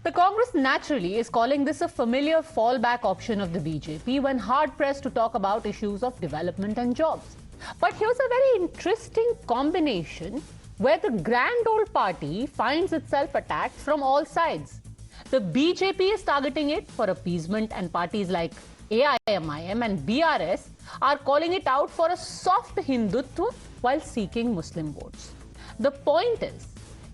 The Congress naturally is calling this a familiar fallback option of the BJP when hard-pressed to talk about issues of development and jobs. But here's a very interesting combination where the grand old party finds itself attacked from all sides. The BJP is targeting it for appeasement, and parties like aimim and BRS are calling it out for a soft Hindutva while seeking Muslim votes. The point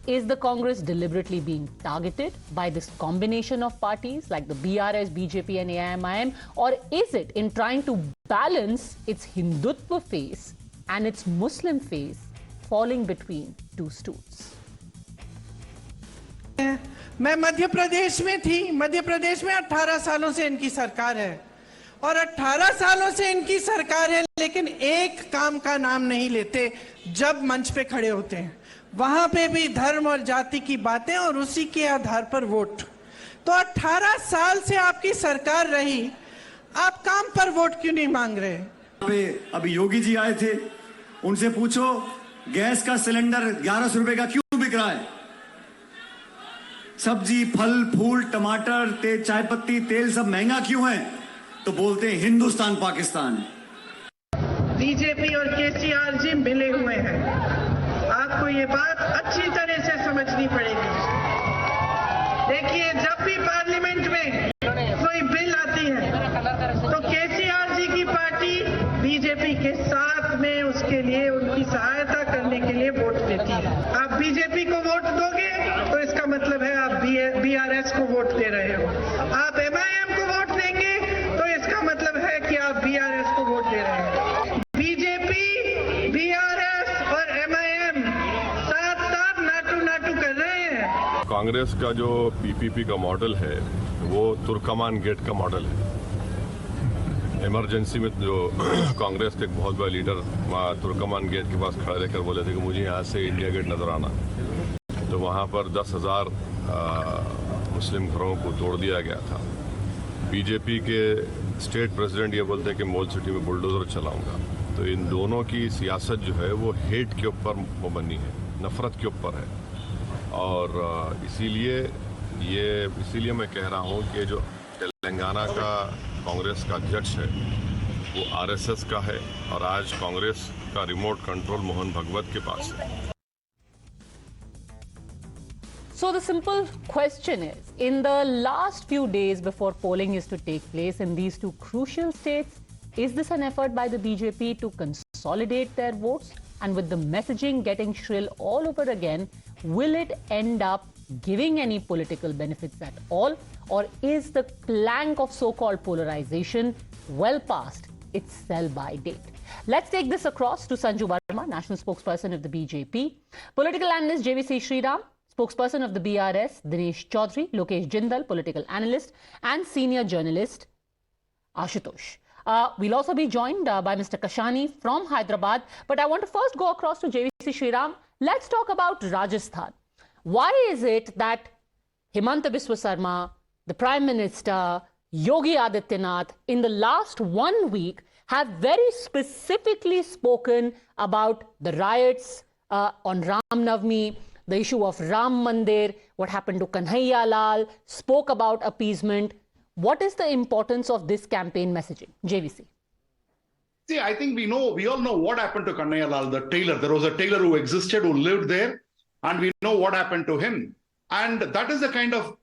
is the Congress deliberately being targeted by this combination of parties like the BRS, BJP and aimim, or is it in trying to balance its Hindutva face and its Muslim face falling between two stools? मैं मध्य प्रदेश में थी। मध्य प्रदेश में 18 सालों से इनकी सरकार है और 18 सालों से इनकी सरकार है, लेकिन एक काम का नाम नहीं लेते जब मंच पे खड़े होते हैं। वहां पे भी धर्म और जाति की बातें और उसी के आधार पर वोट। तो 18 साल से आपकी सरकार रही, आप काम पर वोट क्यों नहीं मांग रहे? अभी योगी जी आए थे, उनसे पूछो गैस का सिलेंडर 1100 रुपए का क्यों बिक रहा है? सब्जी, फल, फूल, टमाटर, चाय पत्ती, तेल सब महंगा क्यों है? तो बोलते हैं हिंदुस्तान पाकिस्तान। बीजेपी और केसीआर जी मिले हुए हैं। आपको ये बात अच्छी तरह से समझनी पड़ेगी। देखिए, जब भी पार्लियामेंट में कोई बिल आती है तो केसीआर जी की पार्टी बीजेपी के साथ में उसके लिए उनकी सहायता करने के लिए वोट देती है। आप बीजेपी को वोट दोगे तो इसका मतलब है आप बीआरएस को वोट दे रहे हो। आप एमआईएम को वोट देंगे तो इसका मतलब है कि आप बीआरएस को वोट दे रहे हो। बीजेपी, बीआरएस और एमआईएम साथ साथ नाटू कर रहे हैं। कांग्रेस का जो पीपीपी का मॉडल है वो तुर्कमान गेट का मॉडल है। इमरजेंसी में जो कांग्रेस के एक बहुत बड़ा लीडर वहाँ तुर्कमान गेट के पास खड़े रहकर बोले थे कि मुझे यहाँ से इंडिया गेट नजर आना, तो वहाँ पर 10,000 मुस्लिम घरों को तोड़ दिया गया था। बीजेपी के स्टेट प्रेसिडेंट ये बोलते हैं कि मॉल सिटी में बुलडोजर चलाऊंगा। तो इन दोनों की सियासत जो है वो हेट के ऊपर बनी है, नफरत के ऊपर है। और इसीलिए मैं कह रहा हूँ कि जो तेलंगाना का कांग्रेस का जज है वो आरएसएस का है और आज कांग्रेस का रिमोट कंट्रोल मोहन भगवत के पास है। So the simple question is, in the last few days before polling is to take place in these two crucial states, is this an effort by the BJP to consolidate their votes? And with the messaging getting shrill all over again, will it end up giving any political benefits at all? Or is the plank of so-called polarization well past its sell-by date? Let's take this across to Sanju Verma, national spokesperson of the BJP, political analyst JVC Sriram, spokesperson of the BRS, Dinesh Chaudhary, Lokesh Jindal, political analyst, and senior journalist Ashutosh. We'll also be joined by Mr. Kashani from Hyderabad. But I want to first go across to JVC Sriram. Let's talk about Rajasthan. Why is it that Himanta Biswa Sarma, the Prime Minister, Yogi Adityanath, in the last 1 week have very specifically spoken about the riots on Ram Navami, the issue of Ram Mandir, what happened to Kanhaiya Lal, spoke about appeasement. What is the importance of this campaign messaging? JVC. See, I think we all know what happened to Kanhaiya Lal, the tailor. There was a tailor who existed, who lived there, and we know what happened to him. And that is the kind of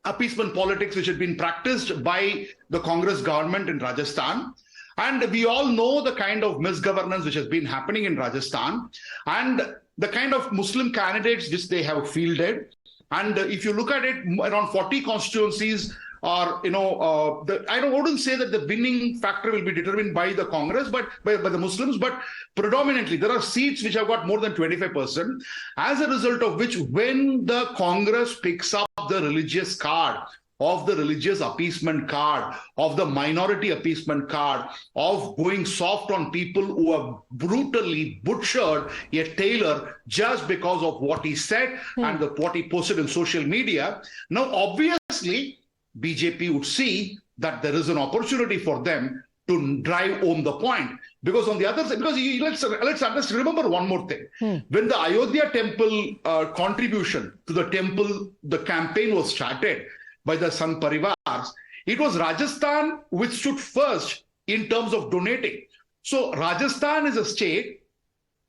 appeasement politics which had been practiced by the Congress government in Rajasthan. And we all know the kind of misgovernance which has been happening in Rajasthan and the kind of Muslim candidates which they have fielded. And if you look at it, around 40 constituencies are, I wouldn't say that the winning factor will be determined by the Congress, but by the Muslims, but predominantly there are seats which have got more than 25%, as a result of which when the Congress picks up the religious card, of the religious appeasement card, of the minority appeasement card, of going soft on people who have brutally butchered a tailor just because of what he said and what he posted in social media. Now, obviously, BJP would see that there is an opportunity for them to drive home the point. Because on the other side, because let's understand, remember one more thing. When the Ayodhya temple contribution to the temple, the campaign was started by the Sangh Parivars, it was Rajasthan which stood first in terms of donating. So Rajasthan is a state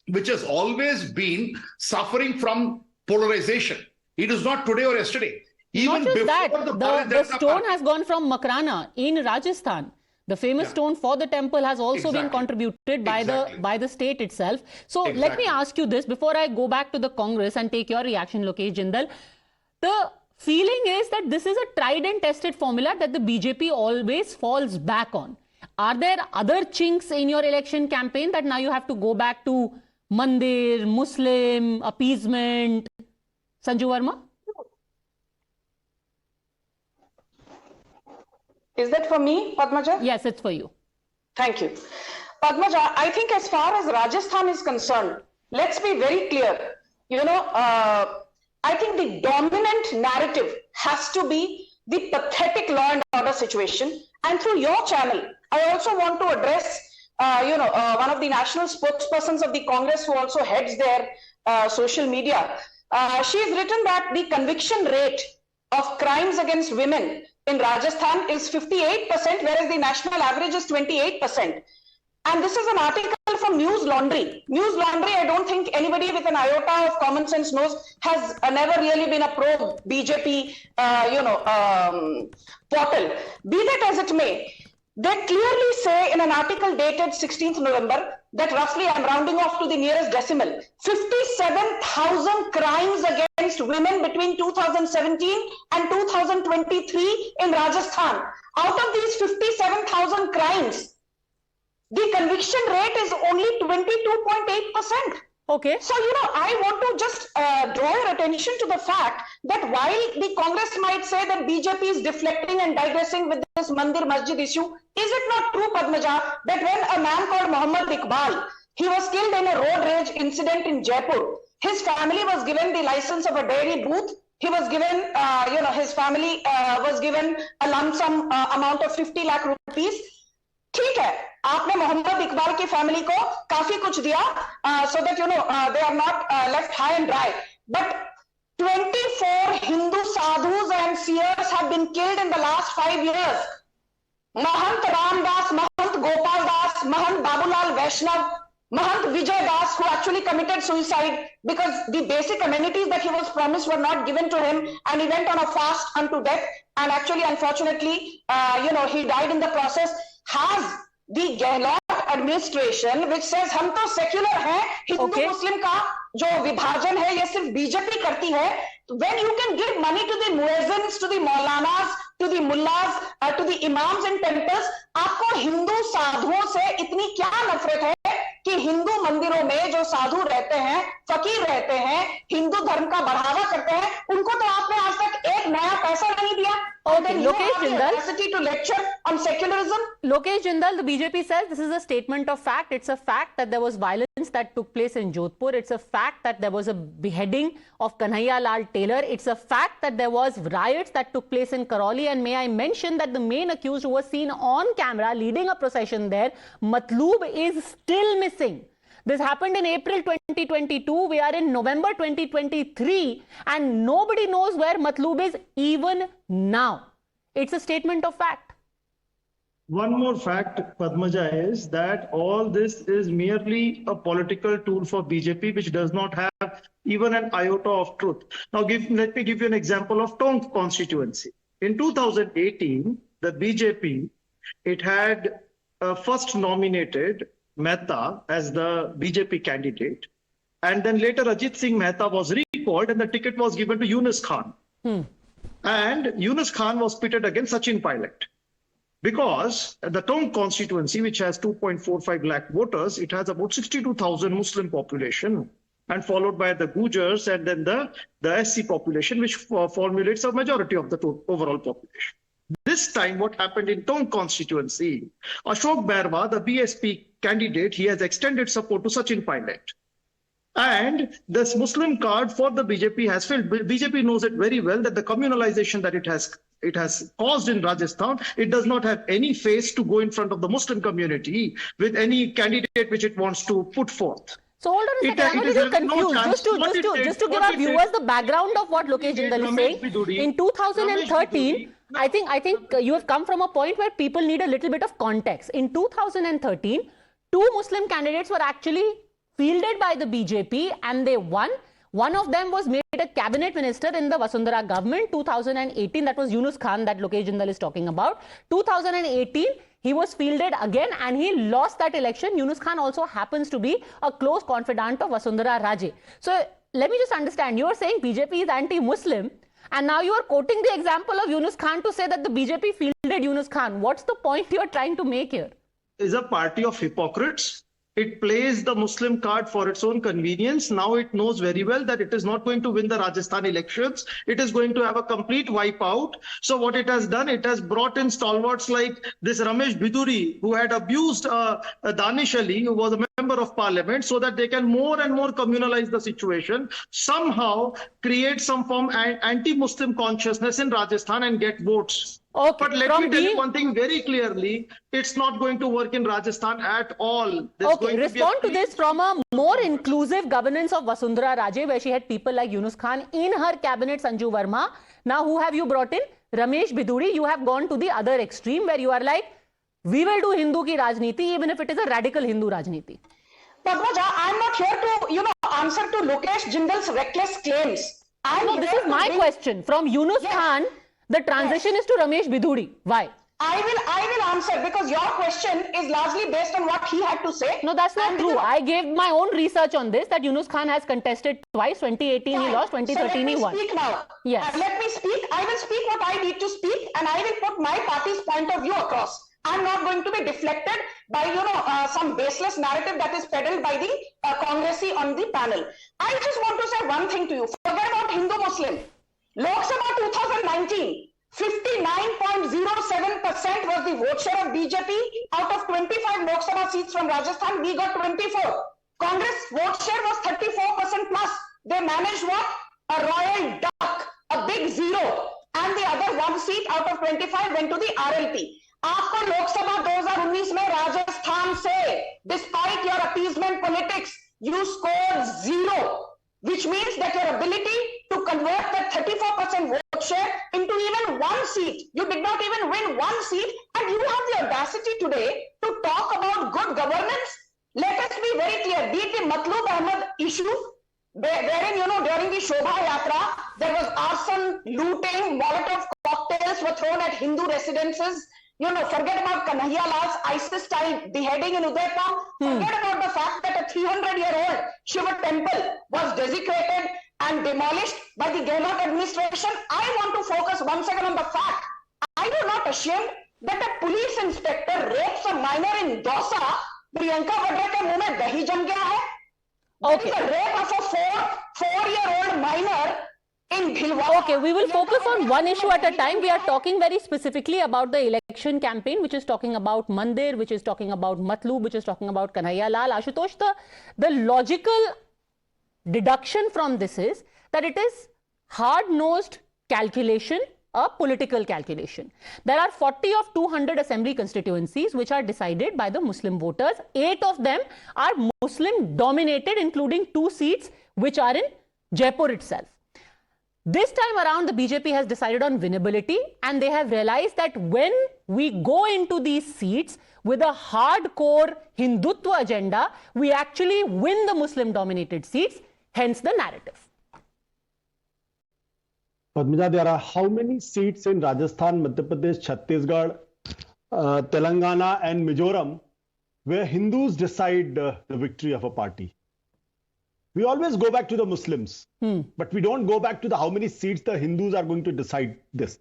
which has always been suffering from polarization. It is not today or yesterday. Even not just that, the stone has gone from Makrana in Rajasthan. The famous stone for the temple has also been contributed by the state itself. So let me ask you this before I go back to the Congress and take your reaction, Lokesh Jindal. The feeling is that this is a tried and tested formula that the BJP always falls back on. Are there other chinks in your election campaign that now you have to go back to Mandir, Muslim, appeasement? Sanju Verma? Is that for me, Padmaja? Yes, it's for you. Thank you. Padmaja, I think as far as Rajasthan is concerned, let's be very clear. I think the dominant narrative has to be the pathetic law and order situation. And through your channel, I also want to address, one of the national spokespersons of the Congress who also heads their social media. She's written that the conviction rate of crimes against women in Rajasthan is 58%, whereas the national average is 28%. And this is an article from News Laundry. News Laundry, I don't think anybody with an iota of common sense knows, has never really been a pro-BJP, portal. Be that as it may, they clearly say in an article dated 16th November that roughly, I'm rounding off to the nearest decimal, 57,000 crimes against women between 2017 and 2023 in Rajasthan. Out of these 57,000 crimes, the conviction rate is only 22.8%. Okay. So, I want to just draw your attention to the fact that while the Congress might say that BJP is deflecting and digressing with this Mandir Masjid issue, is it not true, Padmaja, that when a man called Muhammad Iqbal, he was killed in a road rage incident in Jaipur, his family was given the license of a dairy booth. He was given, his family was given a lump sum amount of 50 lakh rupees. ठीक है, आपने मोहम्मद इकबाल की family को काफी कुछ दिया, so that they are not left high and dry. But 24 Hindu sadhus and seers have been killed in the last 5 years. Mahant Ramdas, Mahant Gopal Das, Mahant Babulal Vaishnav, Mahant Vijay Das, who actually committed suicide because the basic amenities that he was promised were not given to him, and he went on a fast unto death, and actually, unfortunately, he died in the process. Has the Gehlot administration, which says हम तो secular हैं, Hindu Muslim का जो विभाजन है ये सिर्फ BJP करती है, when you can give money to the muezzins, to the maulanas, to the mullahs, to the imams in temples, आपको हिंदू साधुओं से इतनी क्या नफरत है कि हिंदू मंदिरों में जो साधु रहते हैं, फकीर रहते हैं, हिंदू धर्म का बढ़ावा करते हैं, उनको तो आपने आज तक एक नया पैसा नहीं दिया. Lokesh Jindal, to lecture on secularism. Lokesh Jindal, the BJP says this is a statement of fact. It's a fact that there was violence that took place in Jodhpur. It's a fact that there was a beheading of Kanhaiya Lal Taylor. It's a fact that there was riots that took place in Karoli. And may I mention that the main accused who was seen on camera leading a procession there, Matloob, is still missing. This happened in April 2022. We are in November 2023 and nobody knows where Matloob is even now. It's a statement of fact. One more fact, Padmaja, is that all this is merely a political tool for BJP, which does not have even an iota of truth. Now, let me give you an example of Tonk constituency. In 2018, the BJP, it had first nominated Mehta as the BJP candidate. And then later Ajit Singh Mehta was recalled and the ticket was given to Yunus Khan. And Yunus Khan was pitted against Sachin Pilot. Because the Tonk constituency, which has 2.45 lakh voters, it has about 62,000 Muslim population, and followed by the Gujars and then the SC population, which formulates a majority of the overall population. This time, what happened in Tonk constituency, Ashok Bairwa, the BSP candidate, he has extended support to Sachin Pilot. And this Muslim card for the BJP has failed. BJP knows it very well that the communalization that it has it has caused in Rajasthan, it does not have any face to go in front of the Muslim community with any candidate which it wants to put forth. So hold on a second, I'm a little confused. Just to give our viewers the background of what Lokesh Jindal is saying. In 2013, I think you have come from a point where people need a little bit of context. In 2013, two Muslim candidates were actually fielded by the BJP and they won. One of them was made a cabinet minister in the Vasundhara government, 2018. That was Yunus Khan that Lokesh Jindal is talking about. 2018, he was fielded again and he lost that election. Yunus Khan also happens to be a close confidant of Vasundhara Raje. So let me just understand, you are saying BJP is anti-Muslim and now you are quoting the example of Yunus Khan to say that the BJP fielded Yunus Khan. What's the point you are trying to make here? Is a party of hypocrites. It plays the Muslim card for its own convenience. Now it knows very well that it is not going to win the Rajasthan elections. It is going to have a complete wipeout. So what it has done, it has brought in stalwarts like this Ramesh Biduri, who had abused Danish Ali, who was a member of parliament, so that they can more and more communalize the situation, somehow create some form of anti-Muslim consciousness in Rajasthan and get votes. Okay, but let me tell you one thing very clearly, it's not going to work in Rajasthan at all. Okay, respond to this from a more inclusive governance of Vasundhara Raje, where she had people like Yunus Khan in her cabinet, Sanju Verma. Now, who have you brought in? Ramesh Biduri. You have gone to the other extreme where you are like, we will do Hindu ki Rajniti, even if it is a radical Hindu Rajniti. Padmaja, I'm not here to, answer to Lokesh Jindal's reckless claims. No, this is my question. From Yunus Khan, the transition is to Ramesh Biduri. Why? I will answer because your question is largely based on what he had to say. No, that's not true. I gave my own research on this, that Yunus Khan has contested twice. 2018 he lost, 2013 he won. Let me speak now. Yes. Let me speak. I will speak what I need to speak and I will put my party's point of view across. I'm not going to be deflected by, some baseless narrative that is peddled by the Congressy on the panel. I just want to say one thing to you. Forget about Hindu-Muslim. Lok Sabha 2019, 59.07% was the vote share of BJP. Out of 25 Lok Sabha seats from Rajasthan, we got 24. Congress vote share was 34% plus. They managed what? A royal duck, a big zero. And the other one seat out of 25 went to the RLP. After Lok Sabha 2019 में Rajasthan से, despite your appeasement politics, you scored 0. Which means that your ability to convert that 34% vote share into even one seat, you did not even win one seat, and you have the audacity today to talk about good governance. Let us be very clear, be it the Matlub Ahmed issue, wherein, during the Shobha Yatra, there was arson, looting, Molotov cocktails were thrown at Hindu residences. Forget about Kanhaiya Lal's ISIS-style beheading in Udaipur. Forget about the fact that a 300-year-old Shiva temple was desecrated and demolished by the Gehlot administration. I want to focus once again on the fact, are you not ashamed that a police inspector rapes a minor in Dausa? Priyanka Vadra ke muh mein dahi jam gaya hai. Okay. There is a rape of a four-year-old minor. Okay, we will focus on one issue at a time. We are talking very specifically about the election campaign, which is talking about Mandir, which is talking about Matlub, which is talking about Kanhaiya Lal. Ashutosh, the logical deduction from this is that it is hard-nosed calculation, a political calculation. There are 40 of 200 assembly constituencies which are decided by the Muslim voters. 8 of them are Muslim-dominated, including 2 seats which are in Jaipur itself. This time around, the BJP has decided on winnability, and they have realized that when we go into these seats with a hardcore Hindutva agenda, we actually win the Muslim-dominated seats, hence the narrative. Padmaja, there are how many seats in Rajasthan, Madhya Pradesh, Chhattisgarh, Telangana and Mizoram where Hindus decide the victory of a party? We always go back to the Muslims, but we don't go back to how many seats the Hindus are going to decide this.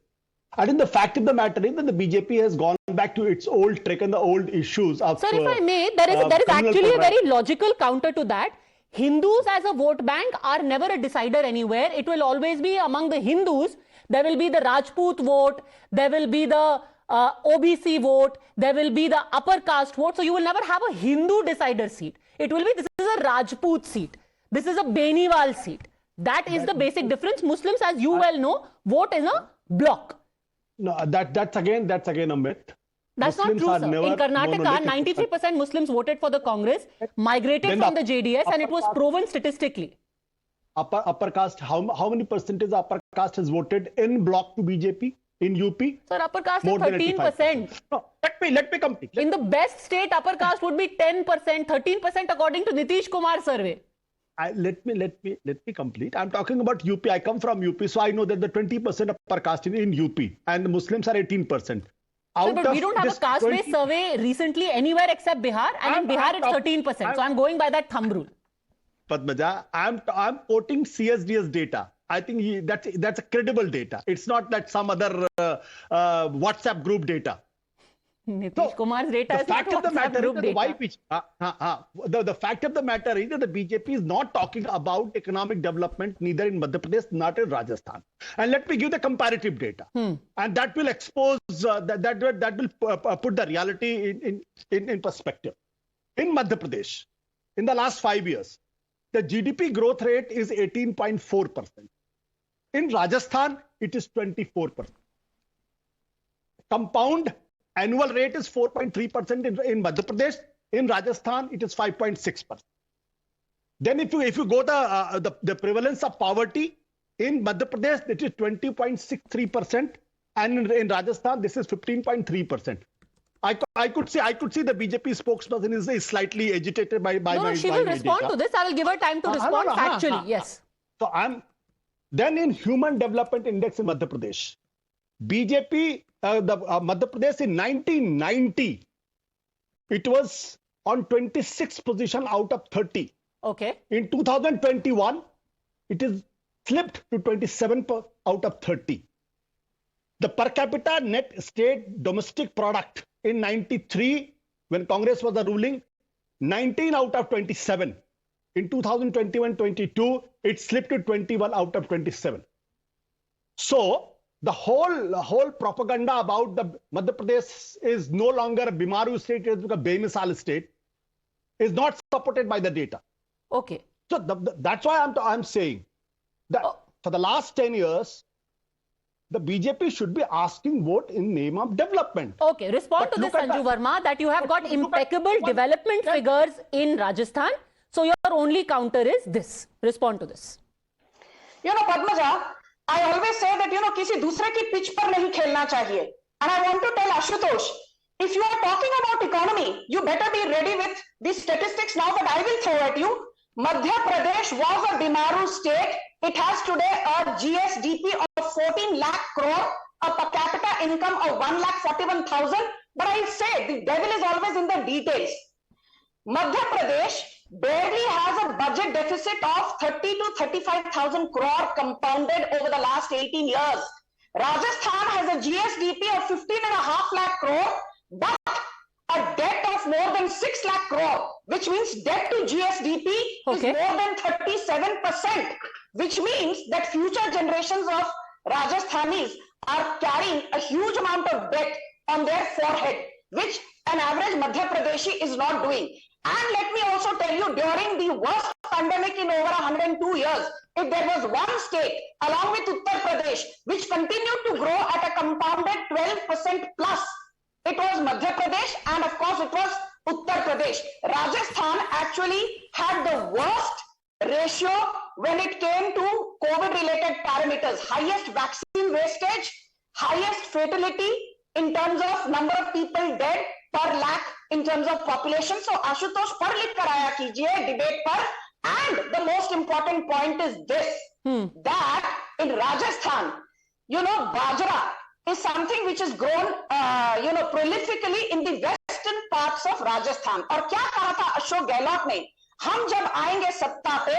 I think the fact of the matter is that the BJP has gone back to its old trick and the old issues of... Sir, if I may, there is actually a very logical counter to that. Hindus as a vote bank are never a decider anywhere. It will always be among the Hindus. There will be the Rajput vote, there will be the OBC vote, there will be the upper caste vote. So you will never have a Hindu decider seat. It will be, this is a Rajput seat. This is a Beniwal seat. That is the basic difference. Muslims, as you well know, vote in a block. No, that's again a myth. That's Muslims not are true, sir. never In Karnataka, monolithic. 93% Muslims voted for the Congress, migrated Then from the JDS, and it was upper proven statistically. Upper caste, how many percentage upper caste has voted in bloc to BJP in UP? Sir, upper caste More is than 13%. No, let me complete. In the best state, upper caste would be 10%, 13% according to Nitish Kumar's survey. Let me complete. I'm talking about UP. I come from UP, so I know that the 20% upper caste in UP and the Muslims are 18%. Sir, but we don't have a caste-based survey recently anywhere except Bihar, and in Bihar it's 13%. So I'm going by that thumb rule. Padmaja, I'm quoting CSDS data. I think that's a credible data. It's not that some other WhatsApp group data. Nitish Kumar's data the is fact not of the WhatsApp matter group is data. the fact of the matter is that the BJP is not talking about economic development neither in Madhya Pradesh nor in Rajasthan. And let me give the comparative data, and that will expose that will put the reality in perspective. In Madhya Pradesh, in the last 5 years, the GDP growth rate is 18.4%. In Rajasthan, it is 24%. Compound annual rate is 4.3% in Madhya Pradesh. In Rajasthan, it is 5.6%. Then if you go the prevalence of poverty in Madhya Pradesh, it is 20.63%, and in Rajasthan, this is 15.3%. I could see the BJP spokesperson is slightly agitated by No, she will respond to this. I will give her time to respond factually. Yes. So then in Human Development Index in Madhya Pradesh, BJP, Madhya Pradesh in 1990, it was on 26th position out of 30. Okay. In 2021, it is slipped to 27 out of 30. The per capita net state domestic product in 93, when Congress was the ruling, 19 out of 27. In 2021-22, it slipped to 21 out of 27. So the whole propaganda about the Madhya Pradesh is no longer a Bimaru state, it is a Bemisal state, is not supported by the data. Okay. So that's why I'm saying that for the last 10 years, the BJP should be asking vote in name of development. Okay, respond to this, Sanju Verma, that you have got impeccable development figures in Rajasthan. So your only counter is this. Respond to this. You know, Padmaja, I always say that, किसी दूसरे की pitch पर नहीं खेलना चाहिए. And I want to tell Ashutosh, if you are talking about economy, you better be ready with these statistics now that I will throw at you. Madhya Pradesh was a Bimaru state. It has today a GSDP of 14 lakh crore, a per capita income of 1,41,000. But I say the devil is always in the details. Madhya Pradesh barely has a budget deficit of 30 to 35,000 crore compounded over the last 18 years. Rajasthan has a GSDP of 15.5 lakh crore, but a debt of more than 6 lakh crore, which means debt to GSDP is more than 37%, which means that future generations of Rajasthanis are carrying a huge amount of debt on their forehead, which an average Madhya Pradeshi is not doing. And let me also tell you, during the worst pandemic in over 102 years, if there was one state along with Uttar Pradesh which continued to grow at a compounded 12% plus, it was Madhya Pradesh, and of course it was Uttar Pradesh. Rajasthan actually had the worst ratio when it came to COVID-related parameters. Highest vaccine wastage, highest fatality in terms of number of people dead per lakh in terms of population. So Ashutosh par lit kar aaya kijiye debate par. And the most important point is this, that in Rajasthan, Bajra is something which is grown, prolifically in the western parts of Rajasthan. और क्या कहा था अशोक गहलोत ने? हम जब आएंगे सत्ता पे,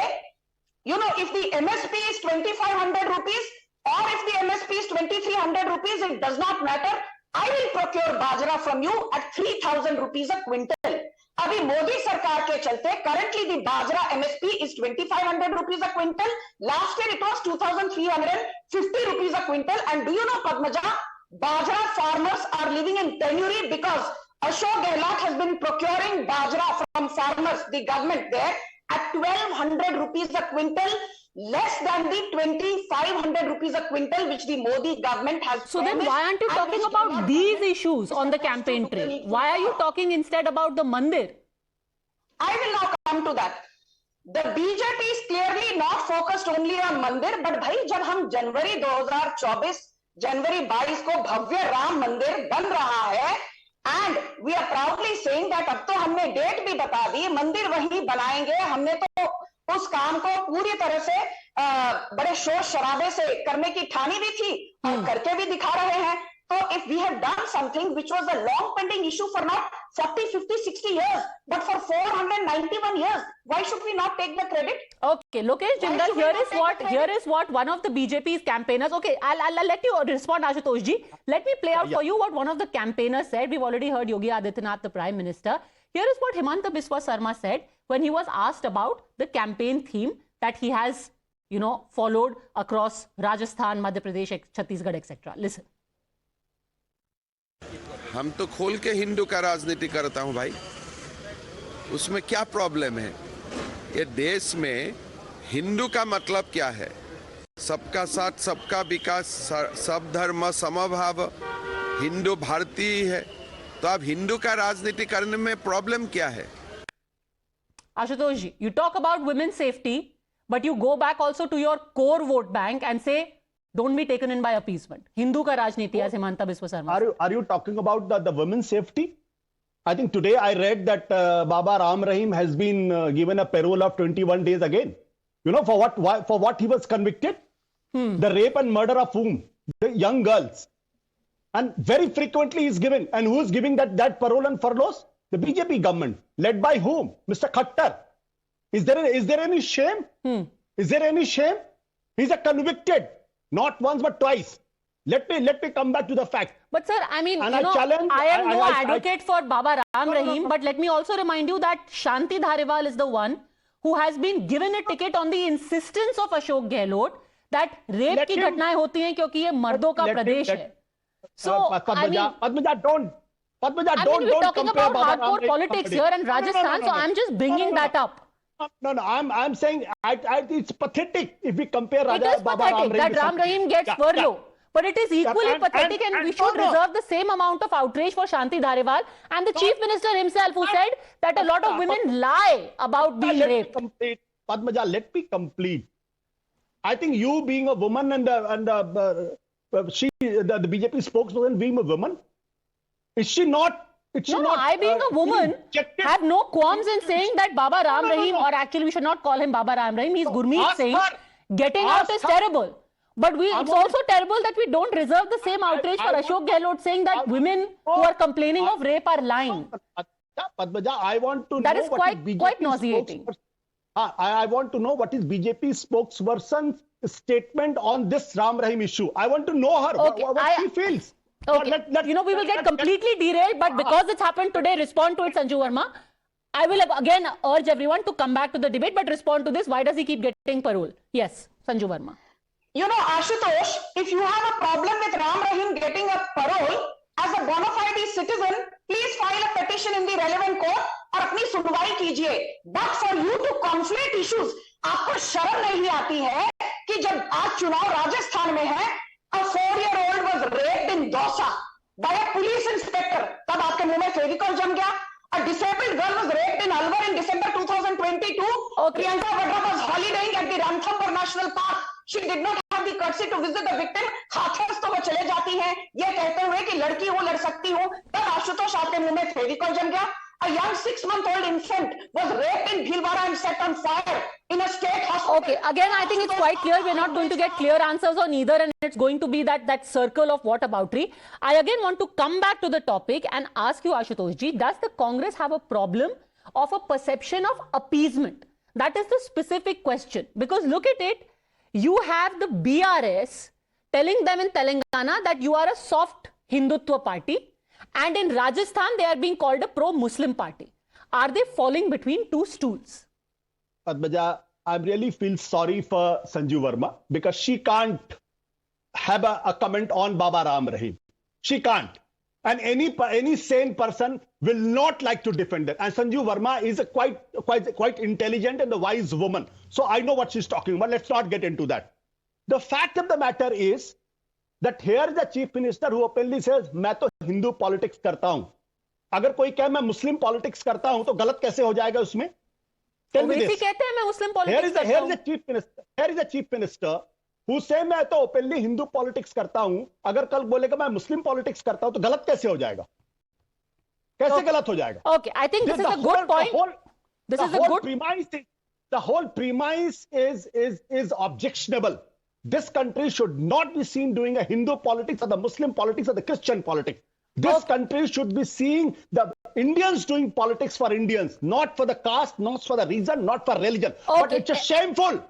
if the MSP is 2,500 rupees or if the MSP is 2,300 rupees, it does not matter. I will procure bajra from you at 3,000 rupees a quintal. अभी मोदी सरकार के चलते currently the bajra MSP is 2,500 rupees a quintal. Last year it was 2,350 rupees a quintal. And do you know, Padmaja, bajra farmers are living in penury because Ashok Gehlot has been procuring bajra from farmers, the government there, at 1,200 rupees a quintal. less than the 2,500 rupees a quintal which the Modi government has So then why aren't you talking about these issues on the campaign trail? Why are you talking instead about the mandir? I will now come to that. The BJP is clearly not focused only on mandir, but भाई जब हम जनवरी 2024 जनवरी 22 को भव्य राम मंदिर बन रहा है and we are proudly saying that अब तो हमने डेट भी बता दी, मंदिर वहीं बनाएंगे, हमने तो उस काम को पूरी तरह से बड़े शोर शराबे से करने की ठानी भी थी और करके भी दिखा रहे हैं. So if we have done something which was a long pending issue for not 40, 50, 60 years, but for 491 years, why should we not take the credit? Okay, Lokesh Jindal, here is what one of the BJP's campaigners, okay, I'll let you respond, Ashutosh ji. Let me play out for you what one of the campaigners said. We've already heard Yogi Adityanath, the Prime Minister. Here is what Himanta Biswa Sarma said when he was asked about the campaign theme that he has, followed across Rajasthan, Madhya Pradesh, Chhattisgarh, etc. Listen. हम तो खोल के हिंदू का राजनीति करता हूं भाई, उसमें क्या प्रॉब्लम है? ये देश में हिंदू का मतलब क्या है? सबका साथ, सबका विकास, सब धर्म समभाव, हिंदू भारतीय है, तो अब हिंदू का राजनीति करने में प्रॉब्लम क्या है? Ashutosh ji, you talk about women's safety, but you go back also to your core vote bank and say, don't be taken in by appeasement. Hindu ka rajniti, as Himanta Biswa Sarma. Are you talking about the women's safety? I think today I read that Baba Ram Rahim has been given a parole of 21 days again. For what he was convicted? The rape and murder of whom? The young girls. And very frequently he's given. And who is giving that parole and furloughs? The BJP government. Led by whom? Mr. Khattar. Is there any shame? Is there any shame? He's a convicted. Not once but twice. Let me come back to the fact. But sir, I mean, I am no advocate for Baba Ram Rahim, but let me also remind you that Shanti Dhariwal is the one who has been given a ticket on the insistence of Ashok Gehlot that rape की घटनाएं होती हैं क्योंकि ये मर्दों का प्रदेश है. So, Padmaja, don't we're talking about hardcore politics here and Rajasthan, so I'm just bringing that up. No, I'm saying it's pathetic if we compare It is pathetic that Ram Rahim gets furlough. But it is equally pathetic and we should reserve the same amount of outrage for Shanti Dhariwal and the Chief Minister himself who said that a lot of women lie about being raped. Padmaja, let me complete. I think you being a woman and the BJP spokesperson being a woman, is she not? I being a woman have no qualms in saying that Baba Ram Rahim, or actually we should not call him Baba Ram Rahim, he's Gurmeet Singh, getting out is terrible. But it's also terrible that we don't reserve the same outrage for Ashok Gehlot saying that women who are complaining of rape are lying. Padmaja, I want to know. That is quite nauseating. I want to know what is BJP spokesperson's statement on this Ram Rahim issue. I want to know her, what she feels. Okay, we will get completely derailed, but because it's happened today, respond to it, Sanju Verma. I will again urge everyone to come back to the debate, but respond to this. Why does he keep getting parole? Yes, Sanju Verma. Ashutosh, if you have a problem with Ram Rahim getting a parole, as a bona fide citizen, please file a petition in the relevant court और अपनी सुनवाई कीजिए. But for you to conflate issues, आपको शर्म नहीं आती है कि जब आज चुनाव राजस्थान में है, a 4-year-old was raped in Dausa by a police inspector. तब आपके मुंह में फेविकॉल जम गया. A disabled girl was raped in Alwar in December 2022. Priyanka Vadra was holidaying at the Ranthambore National Park. She did not have the courtesy to visit the victim. Hathras तो वो चले जाती हैं ये कहते हुए कि लड़की हूँ लड़ सकती हूँ. तब आशुतोष आपके मुंह में फेविकॉल जम गया. A young 6-month-old infant was raped in Bhilwara and set on fire in a state hospital. Okay, again, I think it's quite clear we're not going to get clear answers on either, and it's going to be that circle of whataboutery. I again want to come back to the topic and ask you, Ashutosh ji, does the Congress have a problem of a perception of appeasement? That is the specific question. Because look at it, you have the BRS telling them in Telangana that you are a soft Hindutva party. And in Rajasthan, they are being called a pro-Muslim party. Are they falling between two stools? Padmaja, I really feel sorry for Sanju Verma because she can't have a comment on Baba Ram Rahim. She can't. And any sane person will not like to defend that. And Sanju Verma is a quite intelligent and a wise woman. So I know what she's talking about. Let's not get into that. The fact of the matter is that here is the chief minister who openly says, मैं तो Hindu politics करता हूं. अगर कोई कहे मैं मुस्लिम politics करता हूं, तो गलत कैसे हो जाएगा उसमें? Tell me this. कहते हैं मैं मुस्लिम politics करता हूं. Here is the chief minister who say मैं तो openly हिंदू politics करता हूं. अगर कल बोलेगा मैं मुस्लिम politics करता हूं, तो गलत कैसे हो जाएगा? कैसे गलत हो जाएगा? Okay, I think this is a good point. The whole premise is objectionable. This country should not be seen doing a Hindu politics or the Muslim politics or the Christian politics. This country should be seeing the Indians doing politics for Indians, not for the caste, not for the reason, not for religion. Okay. But it's just shameful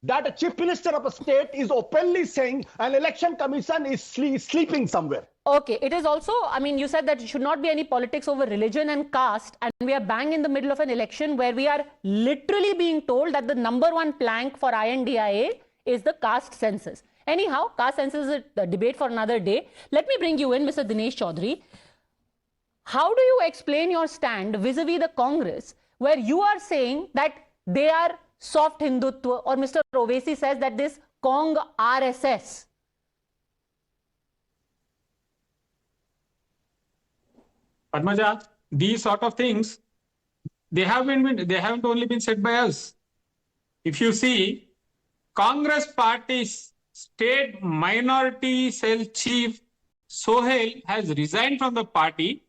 that a chief minister of a state is openly saying an election commission is sleeping somewhere. Okay, it is also, I mean, you said that it should not be any politics over religion and caste, and we are bang in the middle of an election where we are literally being told that the #1 plank for INDIA is the caste census. Anyhow, caste census is a debate for another day. Let me bring you in, Mr. Dinesh Chaudhary. How do you explain your stand vis-a-vis the Congress, where you are saying that they are soft Hindutva, or Mr. Owaisi says that this Cong RSS? Padmaja, these sort of things, they haven't only been said by us. If you see, Congress Party's state minority cell chief Sohail has resigned from the party,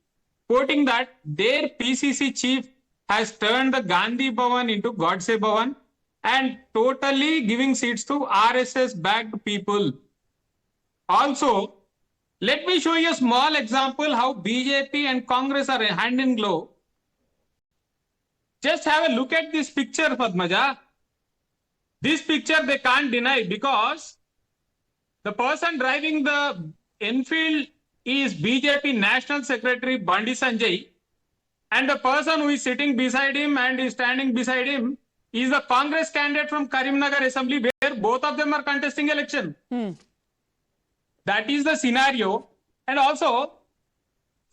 quoting that their PCC chief has turned the Gandhi Bhavan into Godse Bhavan and totally giving seats to RSS-backed people. Also, let me show you a small example how BJP and Congress are hand in glove. Just have a look at this picture, Padmaja. This picture they can't deny because the person driving the Enfield is BJP National Secretary Bandi Sanjay, and the person who is sitting beside him and is standing beside him is the Congress candidate from Karimnagar Assembly, where both of them are contesting election. That is the scenario. And also,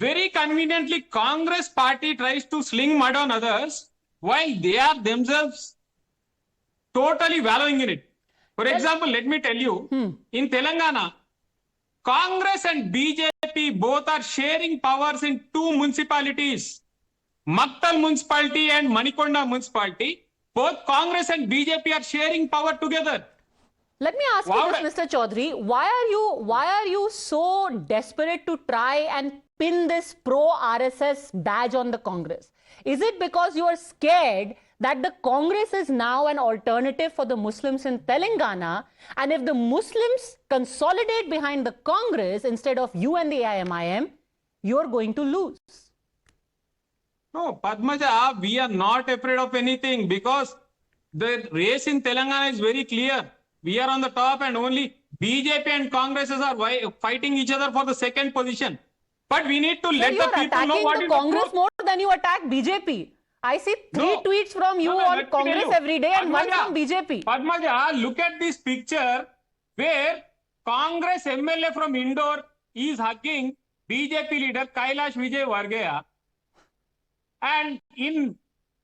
very conveniently, Congress party tries to sling mud on others while they are themselves totally wallowing in it. For example, let me tell you, in Telangana, Congress and BJP both are sharing powers in 2 municipalities, Maktal municipality and Manikonda municipality. Both Congress and BJP are sharing power together. Let me ask you this, Mr. Chaudhary, why are you so desperate to try and pin this pro-RSS badge on the Congress? Is it because you are scared that the Congress is now an alternative for the Muslims in Telangana, and if the Muslims consolidate behind the Congress instead of you and the AIMIM, you're going to lose? No, Padmaja, we are not afraid of anything because the race in Telangana is very clear. We are on the top and only BJP and Congress are fighting each other for the second position. But we need to let the people know what is the truth. You are attacking the Congress more than you attack BJP. I see 3 tweets from you on Congress every day and one from BJP. Padmaja, look at this picture where Congress MLA from Indore is hugging BJP leader Kailash Vijay Varghese. And in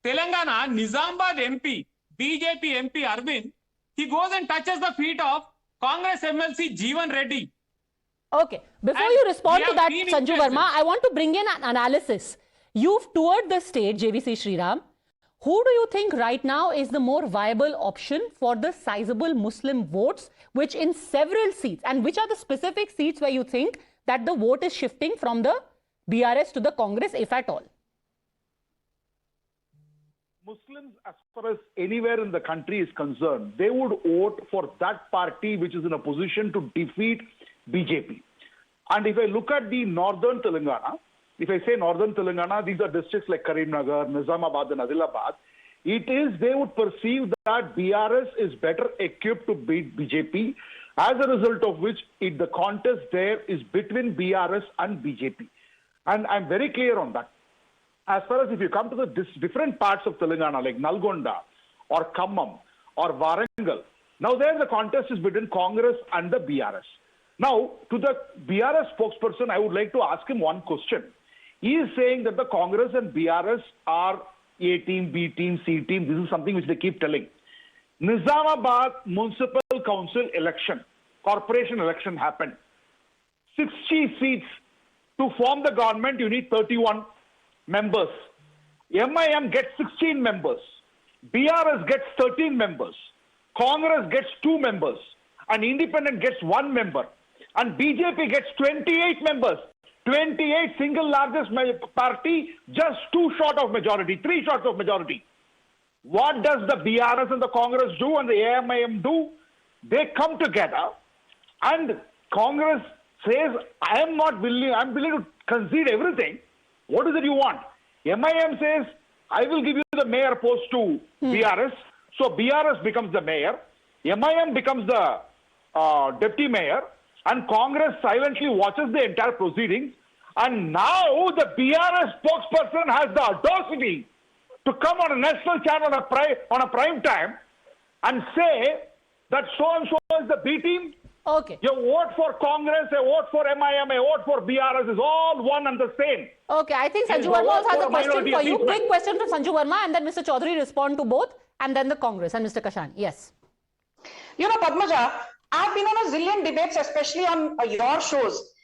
Telangana, Nizamabad MP, BJP MP Arvind, he goes and touches the feet of Congress MLC Jeevan Reddy. Okay, before you respond to that, Sanju Verma, I want to bring in an analysis. You've toured the state, JVC Sriram. Who do you think right now is the more viable option for the sizable Muslim votes, which in several seats, and which are the specific seats where you think that the vote is shifting from the BRS to the Congress, if at all? Muslims, as far as anywhere in the country is concerned, they would vote for that party which is in a position to defeat BJP. And if I look at the northern Telangana, if I say northern Telangana, these are districts like Karimnagar, Nizamabad and Adilabad, they would perceive that BRS is better equipped to beat BJP, as a result of which the contest there is between BRS and BJP. And I'm very clear on that. As far as if you come to the different parts of Telangana, like Nalgonda or Khammam or Warangal, now there the contest is between Congress and the BRS. Now, to the BRS spokesperson, I would like to ask him one question. He is saying that the Congress and BRS are A team, B team, C team. This is something which they keep telling. Nizamabad Municipal Council election, corporation election happened. 60 seats. To form the government, you need 31 members. MIM gets 16 members. BRS gets 13 members. Congress gets 2 members. And Independent gets 1 member. And BJP gets 28 members. 28, single largest party, just 2 short of majority, 3 short of majority. What does the BRS and the Congress do and the AMIM do? They come together and Congress says, I'm willing to concede everything. What is it you want? MIM says, I will give you the mayor post to BRS. So BRS becomes the mayor. MIM becomes the deputy mayor. And Congress silently watches the entire proceedings. And now the BRS spokesperson has the audacity to come on a national channel on a prime time and say that so-and-so is the B team. Okay. Your vote for Congress, a vote for MIM, a vote for BRS is all one and the same. Okay, I think Sanju Verma also has a question for you. Quick question from Sanju Verma and then Mr. Chaudhary respond to both and then the Congress and Mr. Kashani. Yes. You know, Padmaja, I've been on a zillion debates, especially on your shows.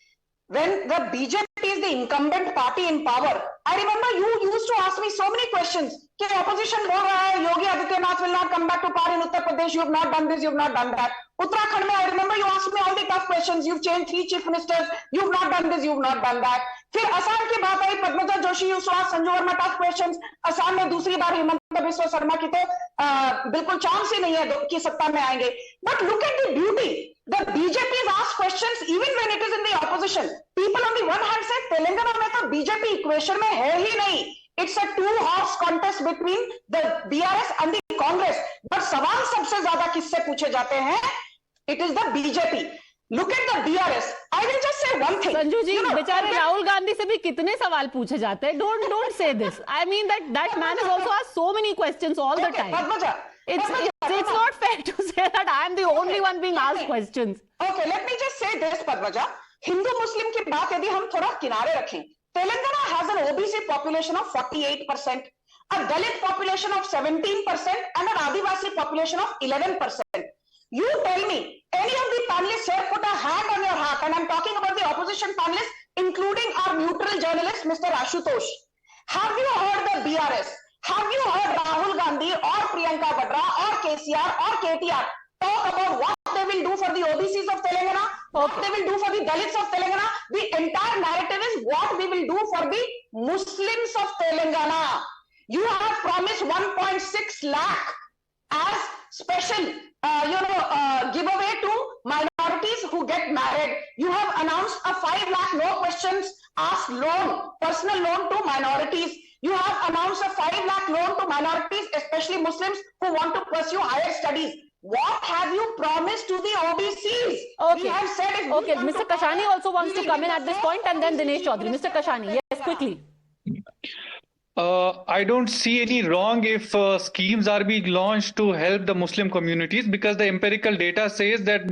When the BJP is the incumbent party in power, I remember you used to ask me so many questions. Ki opposition bol raha hai, Yogi Adityanath will not come back to power in Uttar Pradesh. You have not done this, you have not done that. Uttarakhand, I remember you asked me all the tough questions. You've changed 3 chief ministers. You've not done this, you've not done that. फिर असम की बात आई, Padmaja Joshi used to ask Sanju Verma tough questions. Assam में दूसरी बार हिमंता बिस्वा शर्मा की तो बिल्कुल chance ही नहीं है कि सत्ता में आएंगे. But look at the beauty. The BJP has asked questions even when it is in the opposition. People on the one hand say Telangana में तो BJP equation में है ही नहीं. It's a 2-horse contest between the BRS and the Congress. But सवाल सबसे ज्यादा किससे पूछे जाते हैं? It is the BJP. Look at the BRS. I will just say one thing. Sanju जी, बेचारे राहुल गांधी से भी कितने सवाल पूछे जाते हैं? Don't say this. I mean that man has also asked so many questions all the time. Padmaja, it's not fair to say that I am the only one being asked questions. Okay, let me just say this, Padmaja. Hindu-Muslim की बात यदि हम थोड़ा किनारे रखें, Telangana has an OBC population of 48%, a Dalit population of 17%, and an Adivasi population of 11%. You tell me, any of the panelists here put a hand on your heart, and I'm talking about the opposition panelists, including our neutral journalist, Mr. Ashutosh. Have you heard the BRS? Have you heard Rahul Gandhi or Priyanka Vadra or KCR or KTR talk about what they will do for the OBCs of Telangana, what they will do for the Dalits of Telangana? The entire narrative is what we will do for the Muslims of Telangana. You have promised 1.6 lakh as special, giveaway to minorities who get married. You have announced a 5 lakh no questions asked loan, personal loan to minorities. You have announced a 5 lakh loan to minorities, especially Muslims who want to pursue higher studies. What have you promised to the OBCs? Okay. We have said Okay, Mr. Kashani also wants to come in at this point and then Dinesh Chaudhary. Mr. Kashani, yes, quickly. I don't see any wrong if schemes are being launched to help the Muslim communities, because the empirical data says that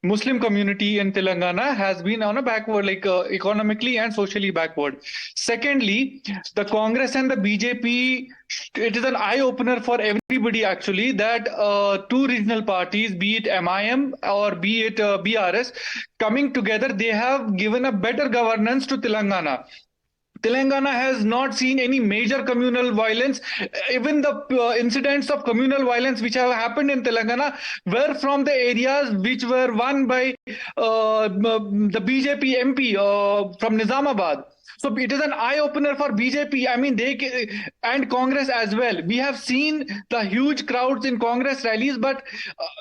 Muslim community in Telangana has been on a backward, economically and socially backward. Secondly, the Congress and the BJP, it is an eye-opener for everybody actually that 2 regional parties, be it MIM or be it BRS, coming together, they have given a better governance to Telangana. Telangana has not seen any major communal violence. Even the incidents of communal violence which have happened in Telangana were from the areas which were won by the BJP MP from Nizamabad. So it is an eye-opener for BJP. I mean, they and Congress as well. We have seen the huge crowds in Congress rallies, but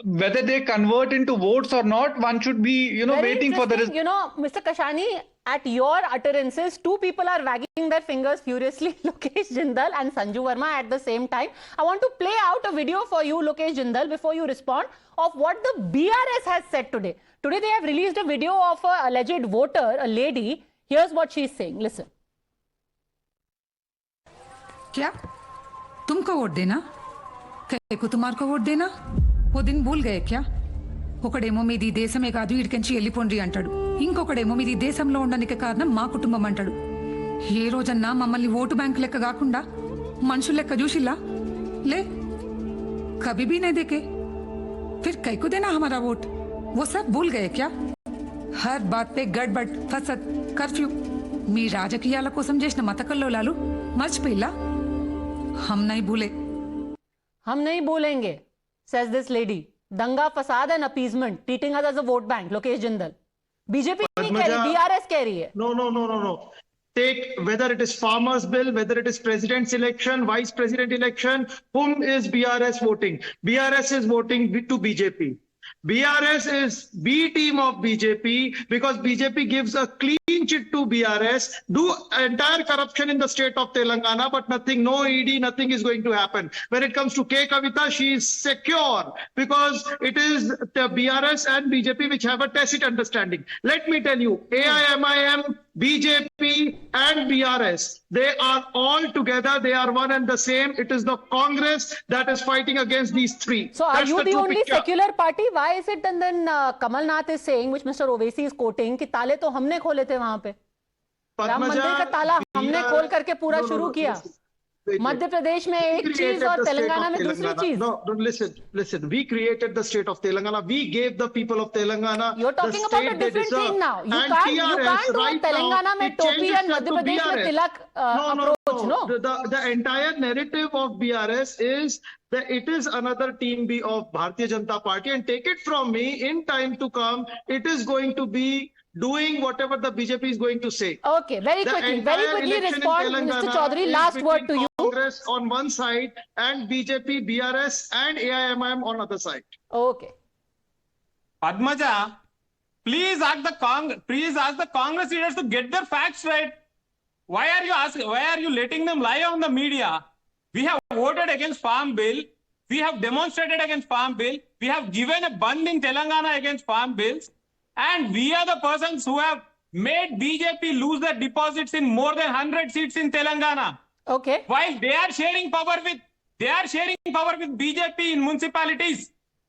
whether they convert into votes or not, one should be, waiting for the result. Mr. Kashani, at your utterances, 2 people are wagging their fingers furiously, Lokesh Jindal and Sanju Verma at the same time. I want to play out a video for you, Lokesh Jindal, before you respond, of what the BRS has said today. Today they have released a video of an alleged voter, a lady. Here's what she's saying. Listen. क्या तुमको vote देना, को तुम्हारे को vote देना, वो दिन भूल गए क्या? ఒకడేమో మీది దేశమే కాదు ఇడికెంచి వెళ్ళిపోండి అంటాడు, ఇంకొకడేమో మీది దేశంలో ఉండడానికి కారణం మా కుటుంబం అంటాడు. ఏ రోజన్నా మమ్మల్ని ఓటు బ్యాంక్ లెక్క కాకుండా మనుషుల లెక్క చూసిల్లా? ले कभी भी नहीं देखे, फिर कई को देना हमारा वोट? वो सब भूल गए क्या? हर बात पे गड़बड़, फसद, कर्फ्यू, మీ రాజకీయాల కోసం చేసిన మతకల్లోలాలు మర్చిపోయిల్లా? हम नहीं भूले. हम नहीं भूलेंगे, says this lady. दंगा फसाद and appeasement treating us as a vote bank. Lokesh Jindal. BJP नहीं कह रही, बीआरएस कह रही है. No. Take whether it is farmers bill, whether it is president's election, vice president election, whom is BRS voting? BRS is voting to BJP. BRS is B team of BJP because BJP gives a clean chit to BRS, do entire corruption in the state of Telangana, but nothing, no ED, nothing is going to happen. When it comes to K. Kavita, she is secure because it is the BRS and BJP which have a tacit understanding. Let me tell you, AIMIM, BJP and BRS, they are all together, they are one and the same. It is the Congress that is fighting against these three. So are you the only secular party? Why is it and then Kamal Nath is saying, which Mr. Owaisi is quoting, कि ताले तो हमने खोले थे वहां पे, राम मंदिर का ताला हमने खोल करके पूरा शुरू किया. मध्य प्रदेश में एक चीज और तेलंगाना में दूसरी चीज. No, listen. We created the state of Telangana. We gave the people of Telangana. You're talking about a different thing now. You can't do Telangana में टोपी and मध्य प्रदेश में तिलक approach. No. The entire narrative of BRS is that it is another team B of Bharatiya Janata Party, and take it from me, in time to come, it is going to be doing whatever the BJP is going to say. Okay, very quickly respond, Mr. Chaudhary. Last word to you. Congress on one side and BJP, BRS and AIMIM on other side. Okay. Padmaja, please ask the Congress leaders to get their facts right. Why are you letting them lie on the media? We have voted against Farm Bill. We have demonstrated against Farm Bill. We have given a band in Telangana against Farm Bills. And we are the persons who have made BJP lose their deposits in more than 100 seats in Telangana. Okay. While they are sharing power with BJP in municipalities.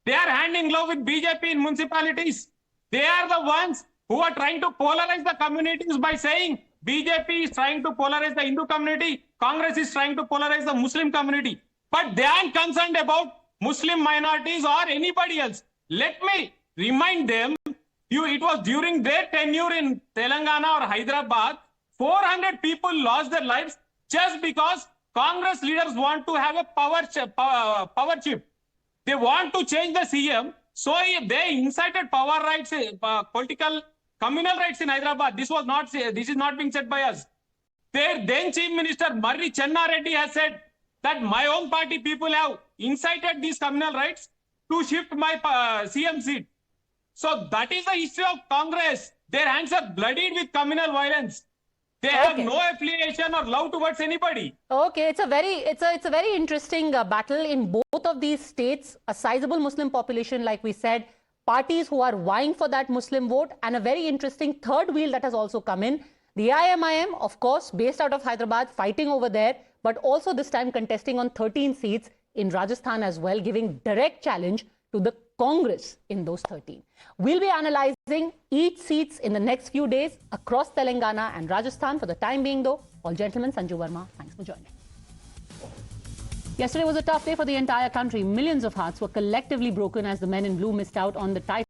They are hand in glove with BJP in municipalities. They are the ones who are trying to polarize the communities by saying BJP is trying to polarize the Hindu community, Congress is trying to polarize the Muslim community. But they aren't concerned about Muslim minorities or anybody else. Let me remind them, it was during their tenure in Telangana or Hyderabad, 400 people lost their lives just because Congress leaders want to have a power chip. They want to change the CM. So they incited power rights, political communal rights in Hyderabad. This is not being said by us. Their then Chief Minister Marri Chenna Reddy has said that my own party people have incited these communal rights to shift my CM seat. So that is the history of Congress. Their hands are bloodied with communal violence. They have no affiliation or love towards anybody. Okay, it's a very interesting battle in both of these states. A sizable Muslim population, like we said, parties who are vying for that Muslim vote, and a very interesting third wheel that has also come in. The AIMIM, of course, based out of Hyderabad, fighting over there, but also this time contesting on 13 seats in Rajasthan as well, giving direct challenge to the Congress in those 13. We'll be analyzing each seats in the next few days across Telangana and Rajasthan. For the time being, though, all gentlemen, Sanju Verma, thanks for joining. Yesterday was a tough day for the entire country. Millions of hearts were collectively broken as the men in blue missed out on the title.